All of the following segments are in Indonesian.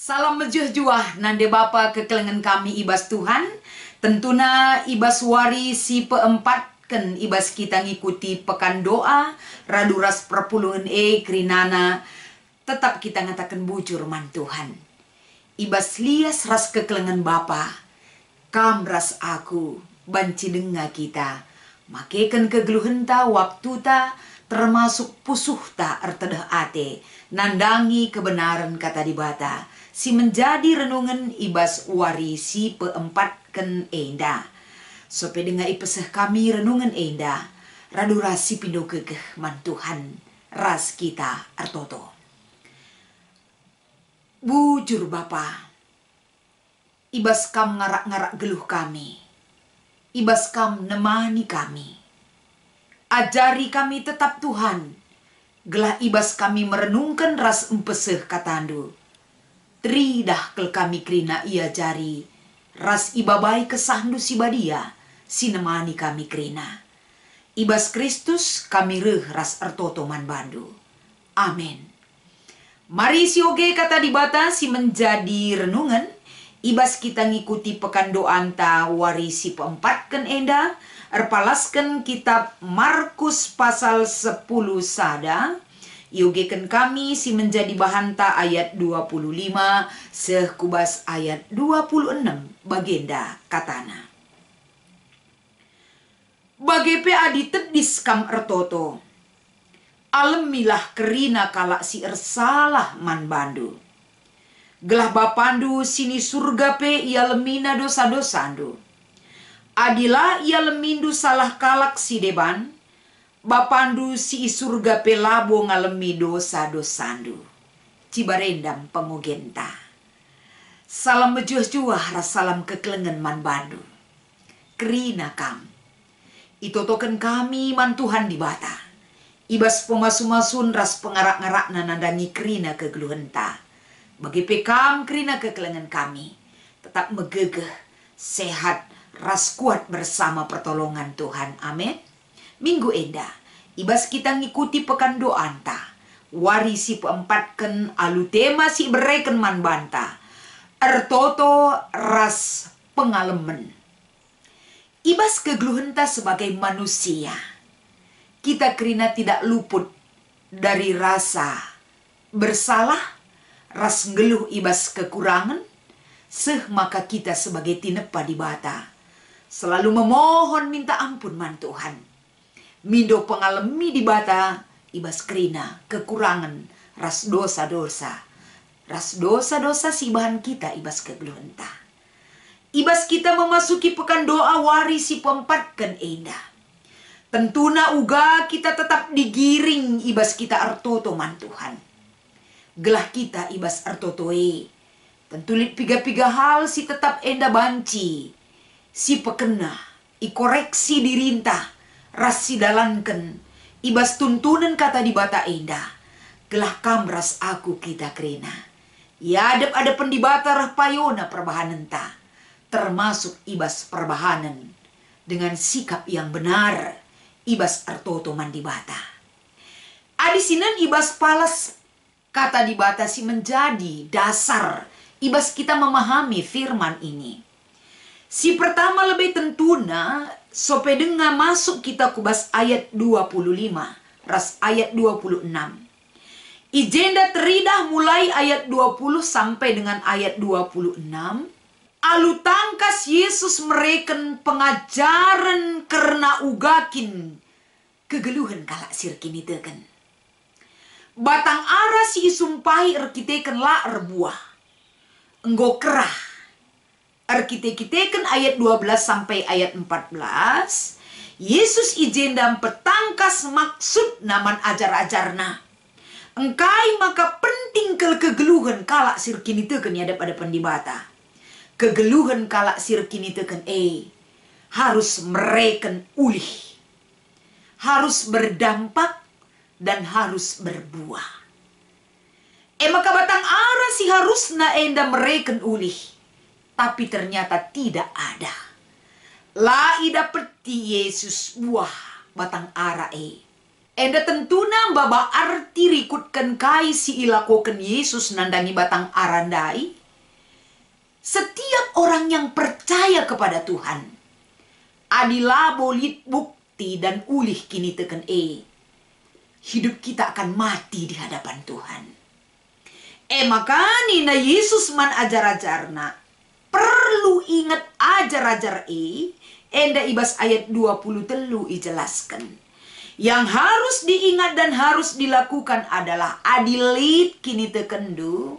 Salam mejuh-juah nande bapa kekelengan kami ibas Tuhan. Tentuna ibas wari si peempat ken ibas kita ngikuti pekan doa raduras perpulungan kerinana tetap kita ngatakan bujur man Tuhan. Ibas lias ras kekelengan bapa kam ras aku banci denga kita makeken kegeluhenta waktu ta termasuk pusuh ta ertedah ate nandangi kebenaran kata dibata si menjadi renungan ibas wari si peempat ken enda sope denga ipeseh kami renungan enda radurasi pindo kekeh man Tuhan ras kita artoto bujur bapa ibas kam ngarak-ngarak geluh kami ibas kam nemani kami ajari kami tetap Tuhan gelah ibas kami merenungkan ras empeseh katandu tridah kel kami krina ia jari ras ibabai kesahdu si badia sinemani kami krina ibas Kristus kami reh ras ertoto man bandu amin. Mari si oge kata dibata si menjadi renungan ibas kita ngikuti pekan doanta wari si peempat ken enda erpalaskan kitab Markus pasal 10 sada yogekan kami si menjadi bahanta ayat 25 sekubas ayat 26 bagenda katana. Bagepe adi tedis kam ertoto alemilah kerina kalak si ersalah man bandu. Gelah bapandu sini surga pe ia lemina dosa-dosandu. Adilah ia lemindu salah kalak si deban. Bapandu si surga pe labo ngalemi dosa-dosandu. Cibarendam pemugenta. Salam mejuah-juah ras salam kekelengan man bandu. Kerina kam. Itotoken kami man Tuhan di bata. Ibas pemasu-masun ras pengarak-ngarak nandangi kerina kegeluhenta. Bagi pekam kerina kekelengan kami. Tetap megegeh, sehat, ras kuat bersama pertolongan Tuhan. Amin. Minggu enda, ibas kita ngikuti pekan doanta. Wari si peempat ken alu tema si bereken man banta. Ertoto ras pengalaman. Ibas kegeluhenta sebagai manusia. Kita kerina tidak luput dari rasa bersalah, ras ngeluh ibas kekurangan, seh maka kita sebagai tinepa di bata selalu memohon minta ampun man Tuhan. Mindo pengalami di bata ibas kerina kekurangan ras dosa-dosa. Ras dosa-dosa si bahan kita ibas kegeluhenta. Ibas kita memasuki pekan doa wari si peempat ken enda. Tentuna uga kita tetap digiring ibas kita artoto man Tuhan. Gelah kita ibas artotoe. Tentulit piga-piga hal si tetap enda banci. Si pekena, ikoreksi dirintah, ras si dalanken. Ibas tuntunan kata dibata enda. Gelah kam ras aku kita krena. Ya adep-adepen dibata rah payona perbahanan ta. Termasuk ibas perbahanan. Dengan sikap yang benar. Ibas artoto man dibata. Adisinan ibas palas kata dibata si menjadi dasar ibas kita memahami firman ini. Si pertama lebih tentuna sope denga masuk kita kubas ayat 25 ras ayat 26. Ijenda teridah mulai ayat 20 sampai dengan ayat 26. Alu tangkas Yesus mereken pengajaran karena ugakin kegeluhan kalak sirkin itu kan. Batang ara si isumpahi erkiteken la erbuah. Enggo kerah. Erkiteken ayat 12 sampai ayat 14. Yesus ijendam petangkas maksud naman ajar-ajarna. Engkai maka penting kegeluhan kalak sirkin itu kan ada pendibata. Kegeluhan kalak sirkin itu kan harus mereken ulih. Harus berdampak dan harus berbuah. Maka batang ara si harusna enda mereken ulih. Tapi ternyata tidak ada. La ida peti Yesus buah batang ara Enda tentuna baba arti rikutkan kai si ilakoken Yesus nandangi batang arandai. Setiap orang yang percaya kepada Tuhan, adilah bolit bukti dan ulih kini teken hidup kita akan mati di hadapan Tuhan. Makanya na Yesus man ajar-ajarna perlu ingat ajar-ajar enda ibas ayat 20 telu ijelaskan. Yang harus diingat dan harus dilakukan adalah adilit kini tekendu.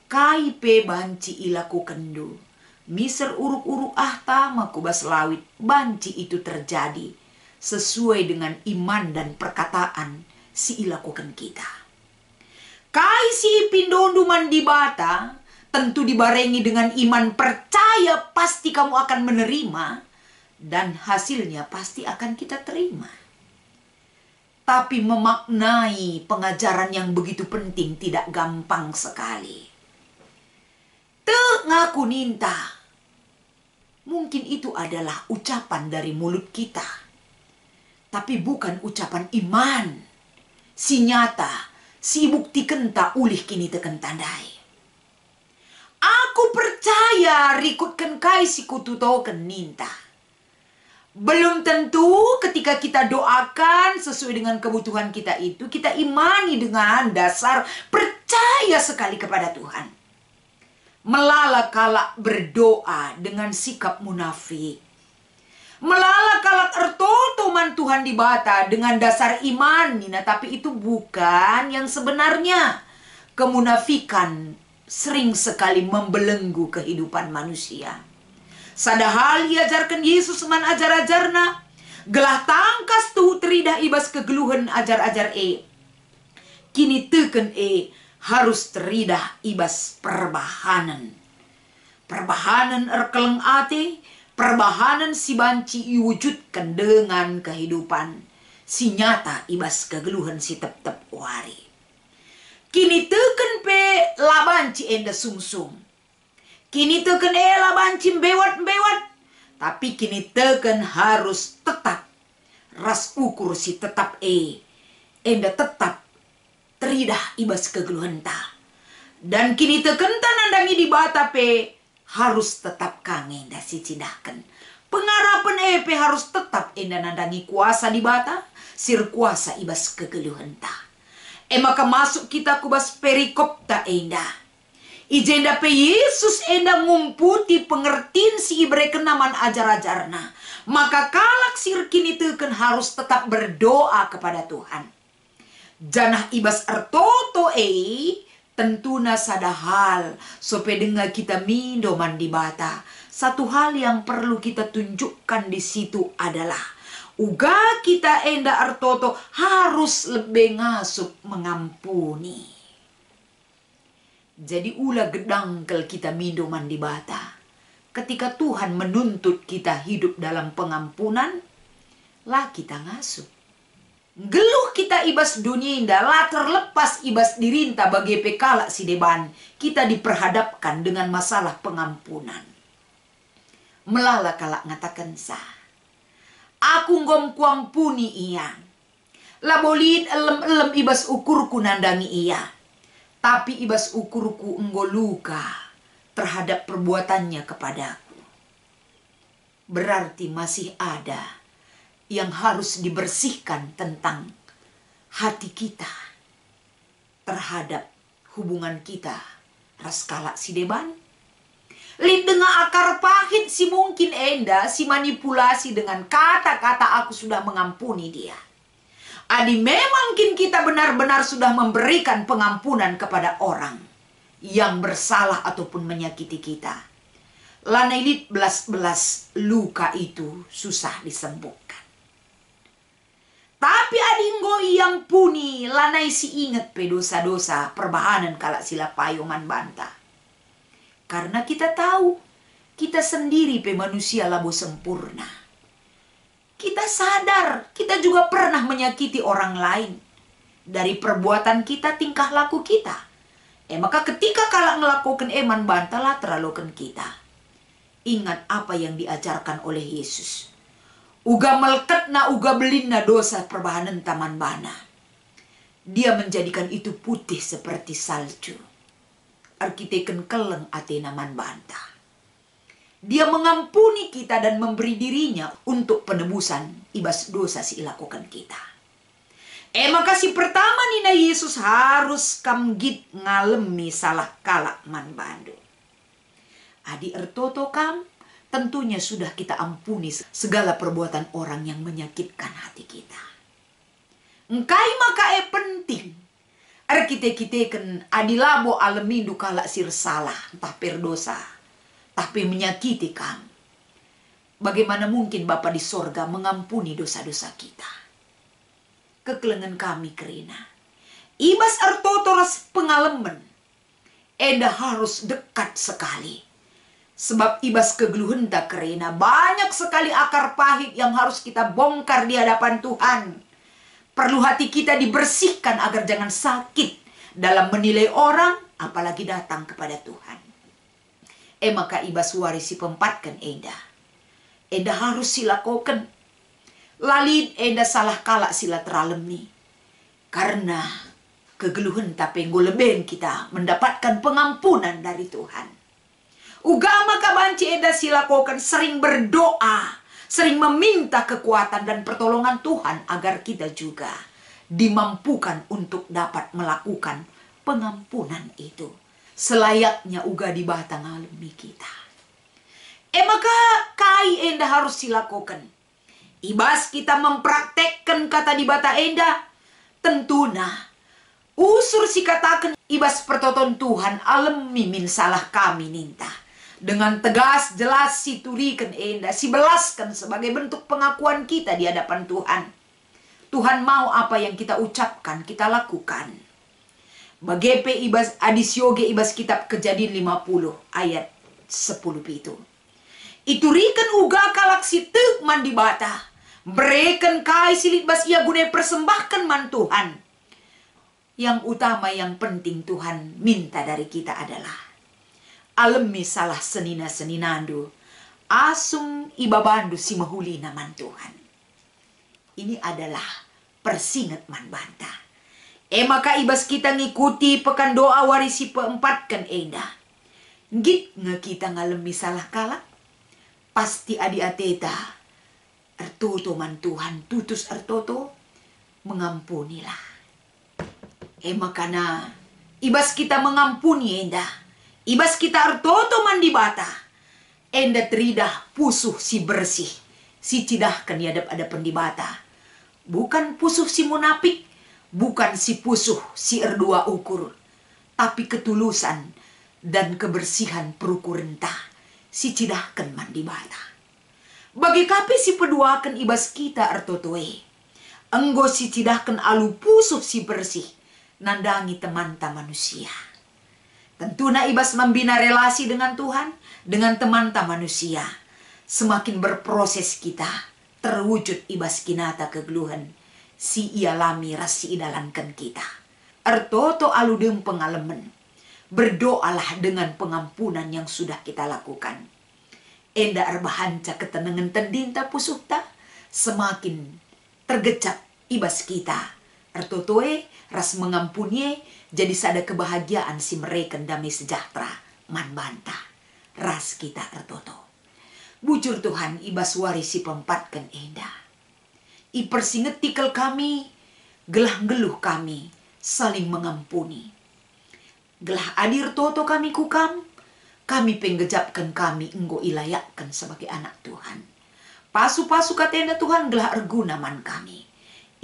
Kaipe banci ilaku kendu. Miser uruk-uruk tama kubas lawit. Banci itu terjadi sesuai dengan iman dan perkataan si ilakukan kita. Kai si pindondo mandibata tentu dibarengi dengan iman percaya pasti kamu akan menerima. Dan hasilnya pasti akan kita terima. Tapi memaknai pengajaran yang begitu penting tidak gampang sekali. Ngaku ninta. Mungkin itu adalah ucapan dari mulut kita. Tapi bukan ucapan iman. Si nyata, si bukti kenta ulih kini teken tandai. Aku percaya rikutkan kai si kutu token ninta. Belum tentu ketika kita doakan sesuai dengan kebutuhan kita itu, kita imani dengan dasar percaya sekali kepada Tuhan. Melala kalak berdoa dengan sikap munafik. Melala kalak ertoto man Tuhan dibata dengan dasar iman. Tapi itu bukan yang sebenarnya. Kemunafikan sering sekali membelenggu kehidupan manusia. Sadahal diajarkan Yesus man ajar-ajarna. Gelah tangkas tuh teridah ibas kegeluhan ajar-ajar Kini teken harus teridah ibas perbahanan. Perbahanan erkeleng ate. Perbahanan si banci iwujudkan dengan kehidupan. Si nyata ibas kegeluhan si tep-tep wari. Kini teken labanci enda sungsung. Kini teken labanci bewat-bewat. Tapi kini teken harus tetap. Ras ukur si tetap enda tetap teridah ibas kegeluhan ta. Dan kini teken tanandangi di bata harus tetap kangen enda si cidahkan. Pengarapan harus tetap enda nandangi kuasa di bata. Sir kuasa ibas kegeluhan ta. Maka masuk kita kubas perikop ta enda. Ijenda Yesus enda ngumputi pengertiin si ibre kenaman ajar-ajarna. Maka kalak sir kini teken harus tetap berdoa kepada Tuhan. Janah ibas ertoto tentuna sadahal sope dengar kita mindo mandi bata. Satu hal yang perlu kita tunjukkan di situ adalah uga kita enda ertoto harus lebih ngasup mengampuni. Jadi ulah gedangkel kita mindo mandi bata. Ketika Tuhan menuntut kita hidup dalam pengampunan, lah kita ngasuh. Geluh kita ibas dunia indah, lah terlepas ibas dirinta bagi pekala si deban. Kita diperhadapkan dengan masalah pengampunan. Melala kalak ngatakan sah. Aku ngom kuampuni iya. Lah bolid elem-elem ibas ukurku nandangi iya. Tapi ibas ukurku enggo luka terhadap perbuatannya kepadaku. Berarti masih ada yang harus dibersihkan tentang hati kita terhadap hubungan kita. Raskala si deban. Lid dengan akar pahit si mungkin enda si manipulasi dengan kata-kata aku sudah mengampuni dia. Adi memang kita benar-benar sudah memberikan pengampunan kepada orang yang bersalah ataupun menyakiti kita. Lanailit belas-belas luka itu susah disembuhkan. Tapi adinggo yang puni lanai si ingat dosa-dosa perbahanan kalak sila payoman banta. Karena kita tahu kita sendiri manusia labo sempurna. Kita sadar, kita juga pernah menyakiti orang lain. Dari perbuatan kita, tingkah laku kita. Maka ketika kalak ngelakukan eman bantalah terlalukan kita. Ingat apa yang diajarkan oleh Yesus. Uga melekatna uga belinna dosa perbahanan taman bana. Dia menjadikan itu putih seperti salju. Arkiteken keleng atena man banta. Dia mengampuni kita dan memberi dirinya untuk penebusan ibas dosa si lakukan kita. Makasih pertama Nina Yesus harus kamgit ngalemi salah kalak man bandu. Adi ertoto kam, tentunya sudah kita ampuni segala perbuatan orang yang menyakitkan hati kita. Engkai maka penting. Kita adilabo alemi dukala sir salah, entah perdosa, tapi menyakiti kam. Bagaimana mungkin Bapa di sorga mengampuni dosa-dosa kita? Kekelengan kami kerina. Ibas artotoras pengalaman. Enda harus dekat sekali. Sebab ibas kegeluhan tak kerina. Banyak sekali akar pahit yang harus kita bongkar di hadapan Tuhan. Perlu hati kita dibersihkan agar jangan sakit dalam menilai orang, apalagi datang kepada Tuhan. Maka ibas warisi pempatkan Enda. Enda harus silakoken. Lalit Enda salah kalak sila teralami. Karena kegeluhan tapi ngoleben kita mendapatkan pengampunan dari Tuhan. Ugama kabanci Enda silakokan sering berdoa, sering meminta kekuatan dan pertolongan Tuhan agar kita juga dimampukan untuk dapat melakukan pengampunan itu. Selayaknya uga di batang alami kita. Maka kai Enda harus silakokan. Ibas kita mempraktekkan kata di bata Enda, tentuna usur si katakan ibas pertoton Tuhan alemi min salah kami ninta. Dengan tegas jelas si turikan Enda, si belaskan sebagai bentuk pengakuan kita di hadapan Tuhan. Tuhan mau apa yang kita ucapkan, kita lakukan. Bagepe ibas adisyoge ibas kitab Kejadian 50 ayat 10 itu. Iturikan uga kalak si tek man di bata. Berikan kai silit bas ia guna persembahkan man Tuhan. Yang utama yang penting Tuhan minta dari kita adalah alemi salah senina-seninandu. Asum ibabandu si mahulina man Tuhan. Ini adalah persingat man banta. Maka ibas kita ngikuti pekan doa warisi peempatkan Enda. Git nge kita ngalemi salah kalak. Pasti adi ateta. Ertoto man Tuhan tutus ertoto. Mengampunilah. Makana ibas kita mengampuni Enda. Ibas kita ertoto man di bata. Enda teridah pusuh si bersih. Si cidahkan hadap-hadapan di bata. Bukan pusuh si munafik. Bukan si pusuh si erdua ukur. Tapi ketulusan dan kebersihan perukur rentah. Si cidahkan man di bata. Bagi kapi si peduakan ibas kita ertotoe. Enggo si cidahkan alu pusuh si bersih. Nandangi teman-teman manusia. Tentunya ibas membina relasi dengan Tuhan. Dengan teman-teman manusia. Semakin berproses kita. Terwujud ibas kinata kegeluhan. Si ialami rasi idalankan kita. Ertoto aludeng pengalaman. Berdoalah dengan pengampunan yang sudah kita lakukan. Enda erbahanca ketenangan tendinta pusuhta. Semakin tergecap ibas kita. Ertotoe ras mengampuni. Jadi sada kebahagiaan si mereka damai sejahtera. Man banta. Ras kita ertoto. Bujur Tuhan ibas warisi pempatkan Enda. Ipersinget tikel kami. Gelah geluh kami. Saling mengampuni. Gelah adir toto kami kukam. Kami penggejapkan kami enggo ilayakkan sebagai anak Tuhan. Pasu-pasu katenda Tuhan gelah erguna man kami.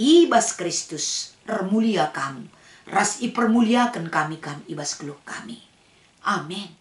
Ibas Kristus ermulia kam. Ras ipermuliakan kami ibas geluh kami. Amin.